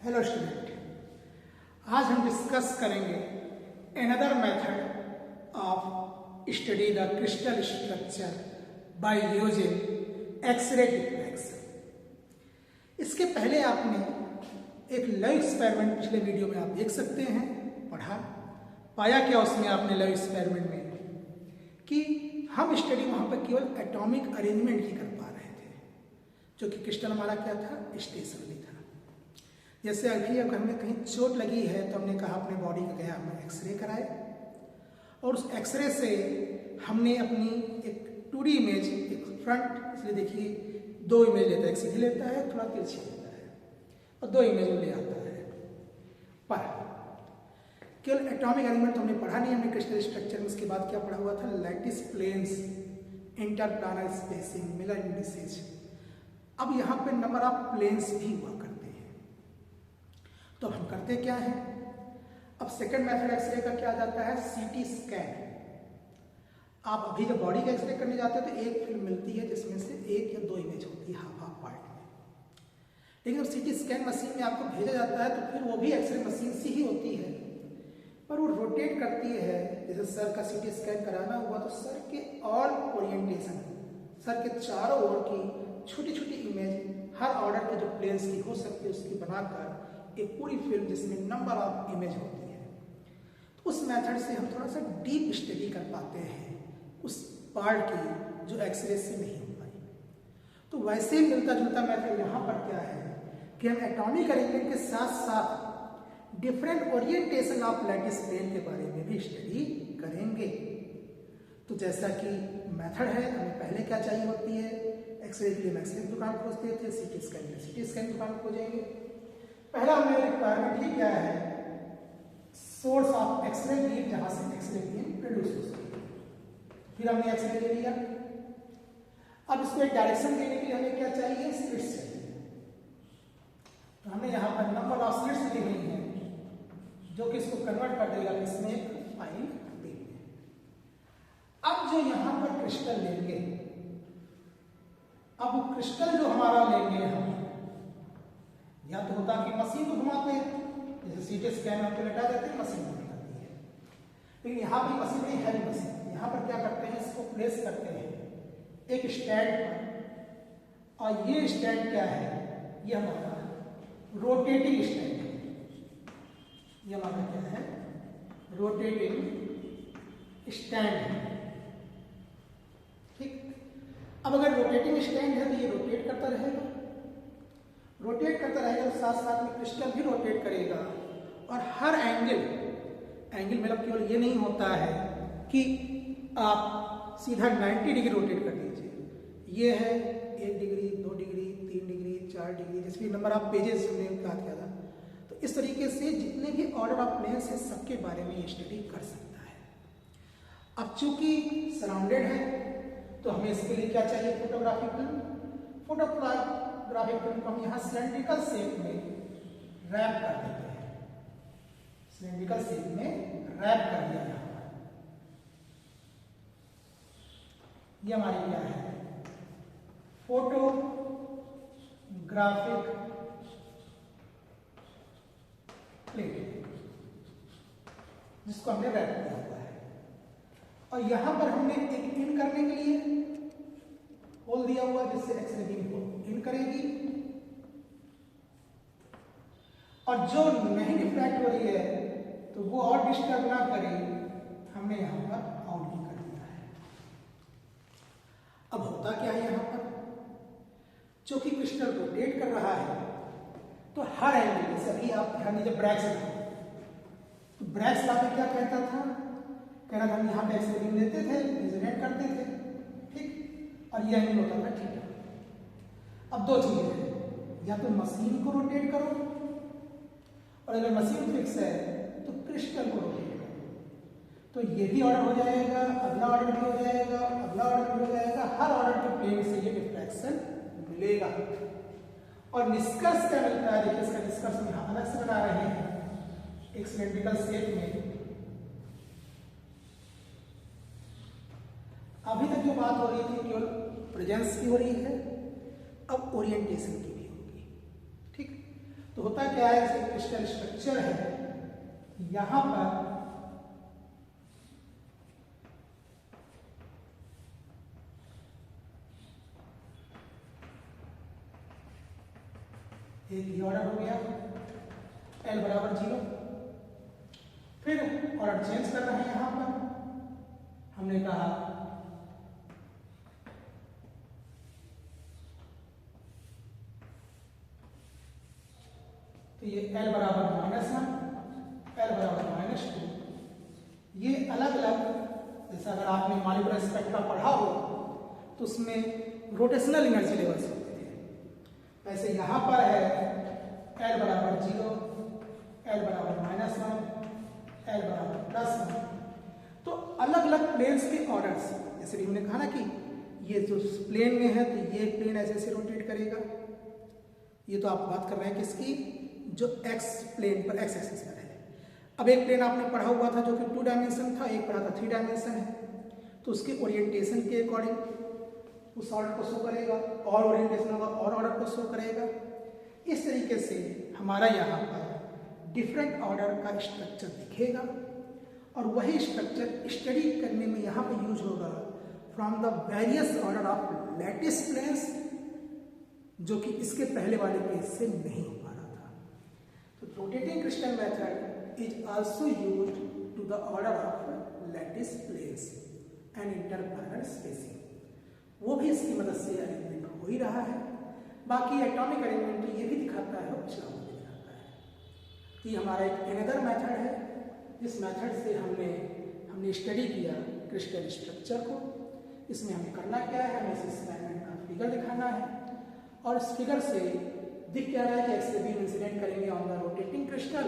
Hello student, आज हम discuss करेंगे another method of study the crystal structure by using X-ray diffraction। इसके पहले आपने एक लाइव एक्सपेरिमेंट पिछले वीडियो में आप देख सकते हैं, पढ़ा। पाया क्या उसमें आपने लाइव एक्सपेरिमेंट में कि हम स्टडी वहां पर केवल एटॉमिक अरेंजमेंट ही कर पा रहे थे, जो कि क्रिस्टल हमारा क्या था, स्टेशनरी था। जैसे अभी अगर हमें कहीं चोट लगी है तो हमने कहा अपने बॉडी का गया, हमने एक्सरे कराए और उस एक्सरे से हमने अपनी एक 2D इमेज, एक फ्रंट, इसलिए देखिए 2 इमेज लेता है, एक सीधी लेता है, थोड़ा तिरछी लेता है और 2 इमेज ले आता है। पर केवल एटॉमिक एलिमेंट तो हमने पढ़ा नहीं, हमने क्रिस्टल स्ट्रक्चर में उसके बाद क्या पढ़ा हुआ था, lattice planes, interplanar spacing, Miller indices. अब यहाँ पे नंबर ऑफ प्लेन्स भी हुआ करते हैं। तो हम करते क्या है, अब सेकंड मेथड एक्सरे का क्या जाता है, सीटी स्कैन। आप अभी जब बॉडी का एक्सरे करने जाते हैं तो एक फिल्म मिलती है जिसमें से 1 या 2 इमेज होती है हाफ पार्ट में। लेकिन जब सीटी स्कैन मशीन में आपको भेजा जाता है तो फिर वो भी एक्सरे मशीन से ही होती है, पर वो रोटेट करती है। जैसे सर का सीटी स्कैन कराना हुआ तो सर के ऑल ओरिएंटेशन, सर के चारों ओर की छोटी छोटी इमेज हर ऑर्डर के जो प्लेन्स की हो सकती है उसकी बनाकर एक पूरी फिल्म जिसमें नंबर ऑफ इमेज होती है। तो उस मेथड से हम थोड़ा सा डीप स्टडी कर पाते हैं उस पार्ट की जो एक्सरे से नहीं हो पाई। तो वैसे ही मिलता जुलता मेथड यहाँ पर क्या है कि हम एटॉमिक अरेंजमेंट के साथ साथ different orientation of lattice plane के बारे में भी स्टडी करेंगे। तो जैसा कि मेथड है, हमें पहले क्या चाहिए होती है, एक्सरे के लिए हम एक्सरे की दुकान खोजते थे, सीटी स्कैन के लिए सीटी स्कैन की दुकान खोजेंगे। पहला हमें रिक्वायरमेंट ही क्या है, सोर्स ऑफ एक्सरे बीम, जहां से एक्सरे बीम प्रोड्यूस हो सके। फिर हमने एक्सरे ले लिया। अब इसको एक डायरेक्शन देने के लिए हमें क्या चाहिए, स्लिट्स चाहिए। तो हमने यहाँ पर नंबर ऑफ स्लिट्स दी हुई है जो कि इसको कन्वर्ट कर देगा इसमें एक फाइन बीम में। अब जो यहाँ पर क्रिस्टल लेंगे, अब वो क्रिस्टल जो हमारा लेंगे हम, या तो होता कि मशीन को घुमाते हैं, जैसे सीटी स्कैन आपको लटा देते हैं, मशीन घुमाती है। लेकिन यहाँ भी मशीन नहीं, हैवी मशीन। यहाँ पर क्या करते हैं, इसको प्लेस करते हैं एक स्टैंड पर, और ये स्टैंड क्या है, ये हमारा रोटेटिंग स्टैंड है। ये हमारा क्या है, रोटेटिंग स्टैंड है। ठीक, अब अगर रोटेटिंग स्टैंड है तो ये रोटेट करता रहेगा, रोटेट करता रहेगा तो साथ साथ में क्रिस्टल भी रोटेट करेगा। और हर एंगल मतलब केवल ये नहीं होता है कि आप सीधा 90 डिग्री रोटेट कर दीजिए। ये है 1 डिग्री, 2 डिग्री, 3 डिग्री, 4 डिग्री, जिसमें नंबर ऑफ पेजेस हमने बात किया था। तो इस तरीके से जितने भी ऑर्डर ऑफ प्लेन्स है सबके बारे में ये स्टडी कर सकता है। अब चूंकि सराउंडेड है तो हमें इसके लिए क्या चाहिए, फोटोग्राफिक फिल्म। फोटोग्राफिक फिल्म को हम यहाँ सिलेंड्रिकल शेप में रैप कर देते हैं। सिलेंड्रिकल शेप में रैप कर दिया यहाँ पर। ये हमारी क्या है, फोटोग्राफिक प्लेट, जिसको हमने रैप किया हुआ है। और यहां पर हमने एक इन करने के लिए होल दिया हुआ जिससे एक्सरे बीम को इन करेगी, और जो नहीं रिफ्रैक्ट हो रही है तो वो और डिस्टर्ब ना करे, हमने यहां पर आउट भी कर दिया है। अब होता क्या है, यहां पर चूंकि क्रिस्टल रोटेट कर रहा है तो हर एंगल से, अभी आप ध्यान दीजिए ब्रैग्स लॉ, तो ब्रैग्स लॉ में क्या कहता था, कह रहा था हम यहाँ पे एक्सरे बीम लेते थे, रेजोनेट करते थे, ठीक, और ये एंगल होता था थीटा। अब 2 चीजें हैं, या तो मशीन को रोटेट करो, और अगर मशीन फिक्स है तो क्रिस्टल को रोटेट करो। तो ये भी ऑर्डर हो जाएगा, अगला ऑर्डर भी हो जाएगा, अगला ऑर्डर भी हो जाएगा, हर ऑर्डर के प्लेन से ये डिफ्रैक्शन मिलेगा। और निष्कर्ष क्या मिलता है, देखिए इसका निष्कर्ष हम यहाँ अलग से बना रहे हैं एक सिलेंड्रिकल शेप में। अभी तक जो बात हो रही थी केवल प्रेजेंस की हो रही है, अब ओरिएंटेशन की भी होगी। ठीक, तो तो होता क्या है, जैसे क्रिस्टल स्ट्रक्चर है, यहां पर एक ही ऑर्डर हो गया L बराबर 0। फिर ऑर्डर चेंज कर रहे हैं, यहां पर हमने कहा तो ये L बराबर -1, L बराबर -2, ये अलग अलग, जैसे अगर आपने मॉलिक्यूलर स्पेक्ट्रा पढ़ा हो तो उसमें रोटेशनल एनर्जी लेवल्स होते थे। वैसे यहाँ पर है L बराबर 0, L बराबर -1, L बराबर +1। तो अलग अलग प्लेन्स के ऑर्डर्स, जैसे भी हमने कहा ना कि ये जो प्लेन में है तो ये प्लेन ऐसे ऐसे रोटेट करेगा। ये तो आप बात कर रहे हैं किसकी, जो एक्स प्लेन पर, एक्स एक्सिस पर है। अब एक प्लेन आपने पढ़ा हुआ था जो कि 2 डायमेंशन था, एक पढ़ा था 3 डायमेंशन है, तो उसके ओरिएंटेशन के अकॉर्डिंग उस ऑर्डर को शो करेगा, और ओरिएंटेशन होगा और ऑर्डर को शो करेगा। इस तरीके से हमारा यहाँ पर डिफरेंट ऑर्डर का स्ट्रक्चर दिखेगा, और वही स्ट्रक्चर स्टडी करने में यहाँ पर यूज होगा from the various order of lattice planes, जो कि इसके पहले वाले केस से नहीं हो पा रहा था। तो rotating crystal method is also used to the order of lattice planes and interplanar spacing, वो भी इसकी मदद से अरेंजमेंट हो ही रहा है। बाकी एटॉमिक अरेंजमेंट तो ये भी दिखाता है और पिछला वो भी दिखाता है। ये हमारा एक अनदर मेथड है, जिस मेथड से हमने स्टडी किया क्रिस्टल स्ट्रक्चर को। इसमें हमें करना क्या है, हमें इस असाइनमेंट का फिगर दिखाना है, और इस फिगर से दिख क्या रहा है कि एक्स रे बीम इंसिडेंट करेंगे on the rotating crystal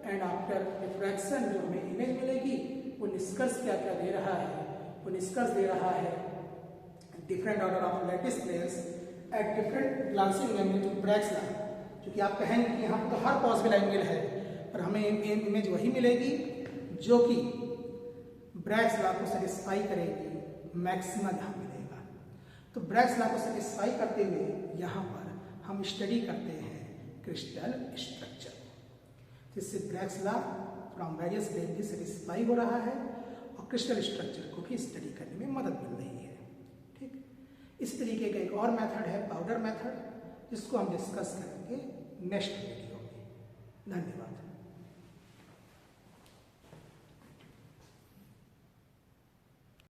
and after refraction जो हमें इमेज मिलेगी वो निष्कर्ष क्या क्या दे रहा है, वो निष्कर्ष दे रहा है different order of lattice planes at different glancing angle to Bragg's law. क्योंकि आप कहेंगे कि यहाँ तो हर पॉसिबल एंगल है, पर हमें इमेज वही मिलेगी जो कि ब्रैग्स लॉ को सेटिस्फाई करेगी, मैक्सिमा जहाँ मिलेगा। तो ब्रैग्स लॉ को सेटिस्फाई करते हुए यहाँ पर हम स्टडी करते हैं क्रिस्टल स्ट्रक्चर, जिससे Bragg's law from various range satisfy हो रहा है और क्रिस्टल स्ट्रक्चर को भी स्टडी करने में मदद मिल रही है। ठीक, इस तरीके का एक और मेथड है पाउडर मेथड, जिसको हम डिस्कस करेंगे नेक्स्ट वीडियो में। धन्यवाद।